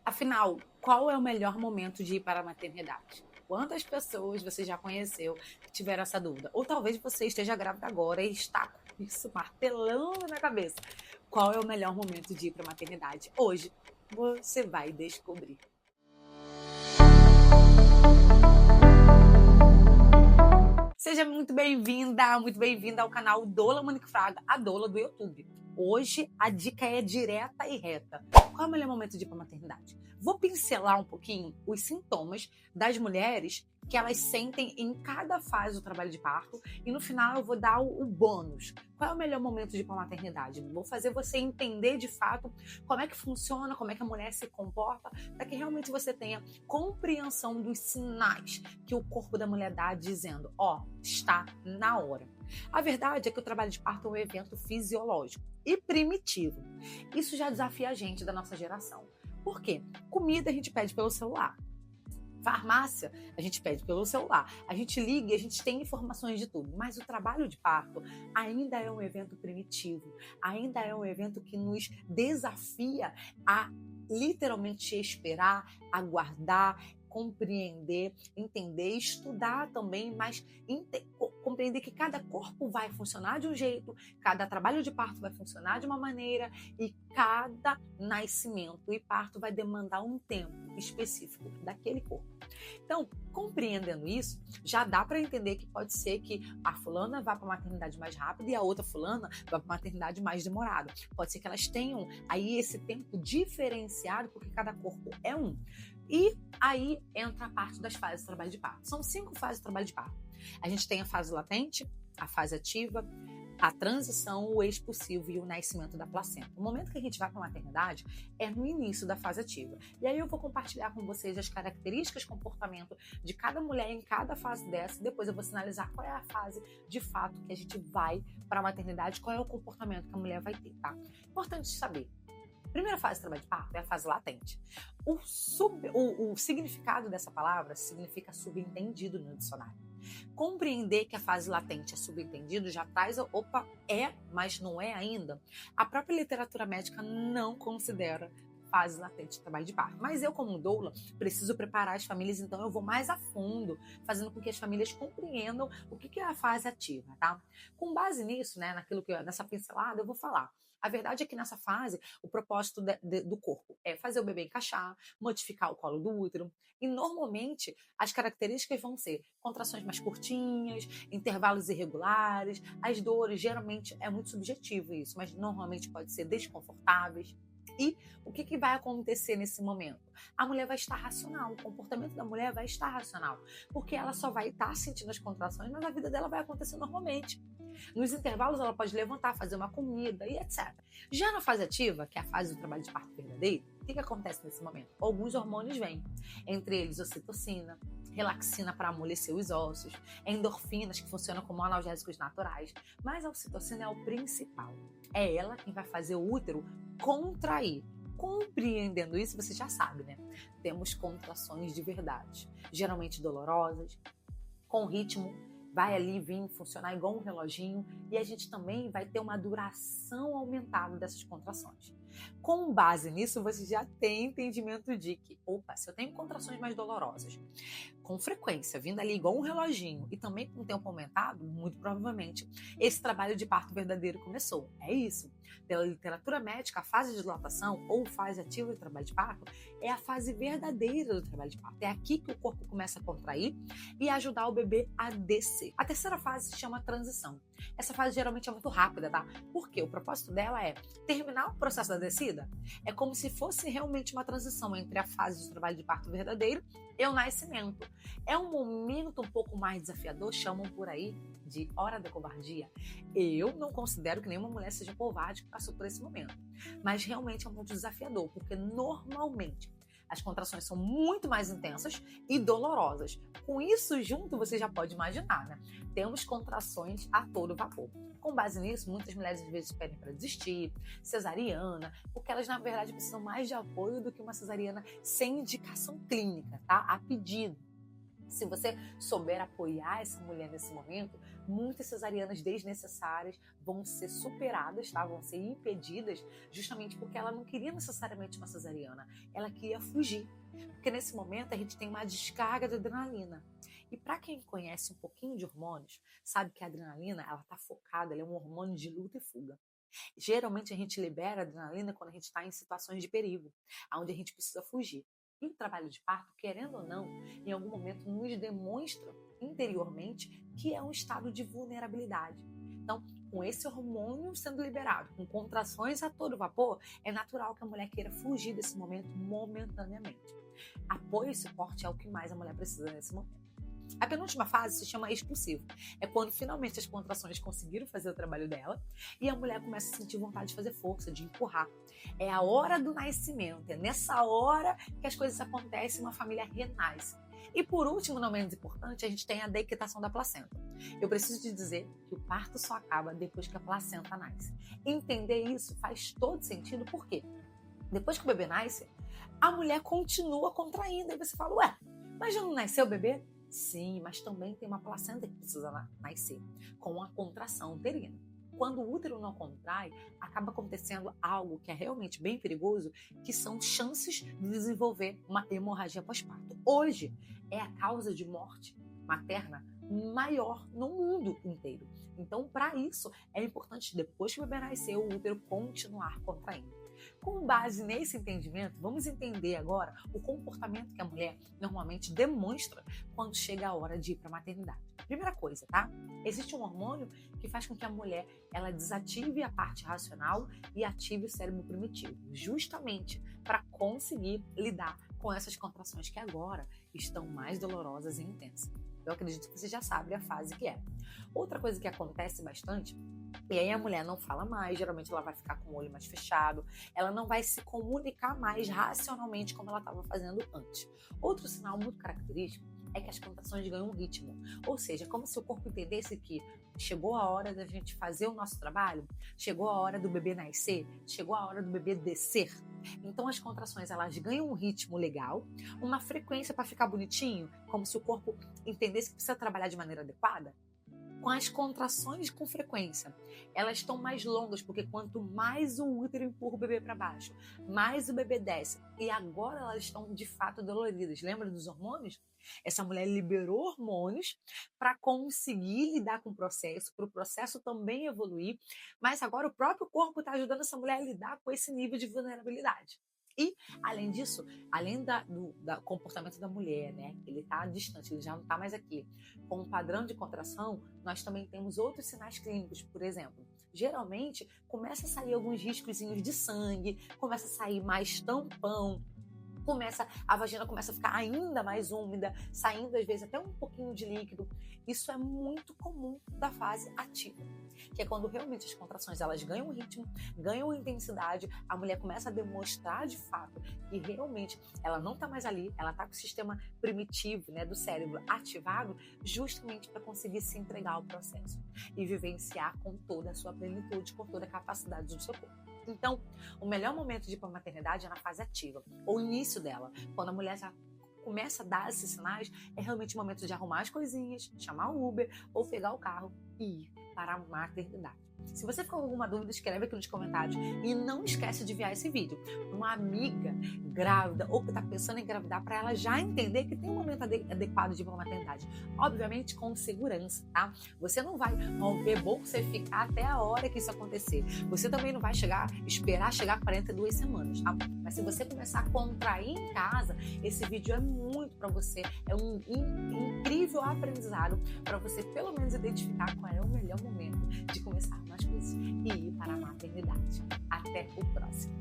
Afinal, qual é o melhor momento de ir para a maternidade? Quantas pessoas você já conheceu que tiveram essa dúvida? Ou talvez você esteja grávida agora e está com isso martelando na cabeça. Qual é o melhor momento de ir para a maternidade? Hoje você vai descobrir. Seja muito bem-vinda ao canal Doula Monique Fraga, a doula do YouTube. Hoje a dica é direta e reta. Qual é o melhor momento de ir para a maternidade? Vou pincelar um pouquinho os sintomas das mulheres que elas sentem em cada fase do trabalho de parto e no final eu vou dar o bônus. Qual é o melhor momento de ir para a maternidade? Vou fazer você entender de fato como é que funciona, como é que a mulher se comporta, para que realmente você tenha compreensão dos sinais que o corpo da mulher dá dizendo, está na hora. A verdade é que o trabalho de parto é um evento fisiológico e primitivo. Isso já desafia a gente da nossa geração. Por quê? Comida a gente pede pelo celular. Farmácia, a gente pede pelo celular. A gente liga e a gente tem informações de tudo. Mas o trabalho de parto ainda é um evento primitivo. Ainda é um evento que nos desafia a literalmente esperar, aguardar, compreender, entender, estudar também, mas compreender que cada corpo vai funcionar de um jeito, cada trabalho de parto vai funcionar de uma maneira e cada nascimento e parto vai demandar um tempo específico daquele corpo. Então, compreendendo isso, já dá para entender que pode ser que a fulana vá para a maternidade mais rápido e a outra fulana vá para a maternidade mais demorada. Pode ser que elas tenham aí esse tempo diferenciado, porque cada corpo é um. E aí entra a parte das fases do trabalho de parto. São 5 fases do trabalho de parto. A gente tem a fase latente, a fase ativa, a transição, o expulsivo e o nascimento da placenta. O momento que a gente vai para a maternidade é no início da fase ativa. E aí eu vou compartilhar com vocês as características, comportamento de cada mulher em cada fase dessa. E depois eu vou sinalizar qual é a fase de fato que a gente vai para a maternidade, qual é o comportamento que a mulher vai ter, tá? Importante saber. A primeira fase do trabalho de parto é a fase latente. O significado dessa palavra significa subentendido no dicionário. Compreender que a fase latente é subentendido já traz, mas não é ainda. A própria literatura médica não considera fase latente de trabalho de parto. Mas eu, como doula, preciso preparar as famílias, então eu vou mais a fundo, fazendo com que as famílias compreendam o que é a fase ativa, tá? Com base nisso, né, nessa pincelada, eu vou falar. A verdade é que nessa fase, o propósito do corpo é fazer o bebê encaixar, modificar o colo do útero. E normalmente as características vão ser contrações mais curtinhas, intervalos irregulares, as dores, geralmente é muito subjetivo isso, mas normalmente pode ser desconfortáveis. E o que vai acontecer nesse momento? A mulher vai estar racional, o comportamento da mulher vai estar racional, porque ela só vai estar sentindo as contrações, mas a vida dela vai acontecer normalmente. Nos intervalos ela pode levantar, fazer uma comida e etc. Já na fase ativa, que é a fase do trabalho de parto verdadeiro, o que acontece nesse momento? Alguns hormônios vêm, entre eles ocitocina, relaxina para amolecer os ossos, endorfinas que funcionam como analgésicos naturais, mas a ocitocina é o principal. É ela quem vai fazer o útero contrair. Compreendendo isso, você já sabe, né? Temos contrações de verdade, geralmente dolorosas, com ritmo, vai ali vir funcionar igual um reloginho e a gente também vai ter uma duração aumentada dessas contrações. Com base nisso, você já tem entendimento de que, se eu tenho contrações mais dolorosas, com frequência, vindo ali igual um reloginho e também com o tempo aumentado, muito provavelmente, esse trabalho de parto verdadeiro começou. É isso. Pela literatura médica, a fase de dilatação ou fase ativa do trabalho de parto é a fase verdadeira do trabalho de parto. É aqui que o corpo começa a contrair e ajudar o bebê a descer. A terceira fase se chama transição. Essa fase geralmente é muito rápida, tá? Porque o propósito dela é terminar o processo da descida. É como se fosse realmente uma transição entre a fase de trabalho de parto verdadeiro e o nascimento. É um momento um pouco mais desafiador, chamam por aí de hora da covardia. Eu não considero que nenhuma mulher seja covarde que passou por esse momento, mas realmente é muito desafiador, porque normalmente as contrações são muito mais intensas e dolorosas. Com isso junto, você já pode imaginar, né? Temos contrações a todo vapor. Com base nisso, muitas mulheres às vezes pedem para desistir, cesariana, porque elas na verdade precisam mais de apoio do que uma cesariana sem indicação clínica, tá? A pedido. Se você souber apoiar essa mulher nesse momento, Muitas cesarianas desnecessárias vão ser superadas, tá? Vão ser impedidas, justamente porque ela não queria necessariamente uma cesariana, ela queria fugir. Porque nesse momento a gente tem uma descarga de adrenalina. E para quem conhece um pouquinho de hormônios, sabe que a adrenalina, ela está focada, ela é um hormônio de luta e fuga. Geralmente a gente libera adrenalina quando a gente está em situações de perigo, onde a gente precisa fugir. E o trabalho de parto, querendo ou não, em algum momento nos demonstra interiormente que é um estado de vulnerabilidade. Então, com esse hormônio sendo liberado, com contrações a todo vapor, é natural que a mulher queira fugir desse momento momentaneamente. Apoio e suporte é o que mais a mulher precisa nesse momento. A penúltima fase se chama expulsivo. É quando finalmente as contrações conseguiram fazer o trabalho dela e a mulher começa a sentir vontade de fazer força, de empurrar. É a hora do nascimento, é nessa hora que as coisas acontecem e uma família renasce. E por último, não menos importante, a gente tem a dequetação da placenta. Eu preciso te dizer que o parto só acaba depois que a placenta nasce. Entender isso faz todo sentido, por quê? Depois que o bebê nasce, a mulher continua contraindo. E você fala, ué, mas já não nasceu o bebê? Sim, mas também tem uma placenta que precisa nascer, com a contração uterina. Quando o útero não contrai, acaba acontecendo algo que é realmente bem perigoso, que são chances de desenvolver uma hemorragia pós-parto. Hoje é a causa de morte materna maior no mundo inteiro. Então, para isso, é importante, depois que o bebê nasceu, o útero continuar contraindo. Com base nesse entendimento, vamos entender agora o comportamento que a mulher normalmente demonstra quando chega a hora de ir para a maternidade. Primeira coisa, tá? Existe um hormônio que faz com que a mulher ela desative a parte racional e ative o cérebro primitivo, justamente para conseguir lidar com essas contrações que agora estão mais dolorosas e intensas. Eu acredito que você já sabe a fase que é. Outra coisa que acontece bastante, e aí a mulher não fala mais, geralmente ela vai ficar com o olho mais fechado, ela não vai se comunicar mais racionalmente como ela estava fazendo antes. Outro sinal muito característico é que as contrações ganham um ritmo, ou seja, como se o corpo entendesse que chegou a hora da gente fazer o nosso trabalho, chegou a hora do bebê nascer, chegou a hora do bebê descer. Então as contrações elas ganham um ritmo legal, uma frequência para ficar bonitinho, como se o corpo entendesse que precisa trabalhar de maneira adequada. Com as contrações com frequência, elas estão mais longas, porque quanto mais o útero empurra o bebê para baixo, mais o bebê desce. E agora elas estão de fato doloridas. Lembra dos hormônios? Essa mulher liberou hormônios para conseguir lidar com o processo, para o processo também evoluir, mas agora o próprio corpo está ajudando essa mulher a lidar com esse nível de vulnerabilidade. E, além disso, além do comportamento da mulher, né? Ele está distante, ele já não está mais aqui. Com o padrão de contração, nós também temos outros sinais clínicos, por exemplo. Geralmente, começa a sair alguns riscozinhos de sangue, começa a sair mais tampão, a vagina começa a ficar ainda mais úmida, saindo às vezes até um pouquinho de líquido. Isso é muito comum da fase ativa, que é quando realmente as contrações elas ganham ritmo, ganham intensidade, a mulher começa a demonstrar de fato que realmente ela não está mais ali, ela está com o sistema primitivo, né, do cérebro ativado, justamente para conseguir se entregar ao processo e vivenciar com toda a sua plenitude, com toda a capacidade do seu corpo. Então, o melhor momento de ir para a maternidade é na fase ativa, ou o início dela, quando a mulher já começa a dar esses sinais, é realmente o momento de arrumar as coisinhas, chamar o Uber ou pegar o carro e ir para a maternidade. Se você ficou com alguma dúvida, escreve aqui nos comentários e não esquece de enviar esse vídeo para uma amiga grávida ou que está pensando em engravidar, para ela já entender que tem um momento adequado de ir para a maternidade. Obviamente com segurança, tá? Você não vai romper bolsa e ficar até a hora que isso acontecer. Você também não vai esperar chegar 42 semanas, tá? Mas se você começar a contrair em casa, esse vídeo é muito para você, é um incrível aprendizado para você pelo menos identificar qual é o melhor momento de começar mais coisas e ir para a maternidade. Até o próximo.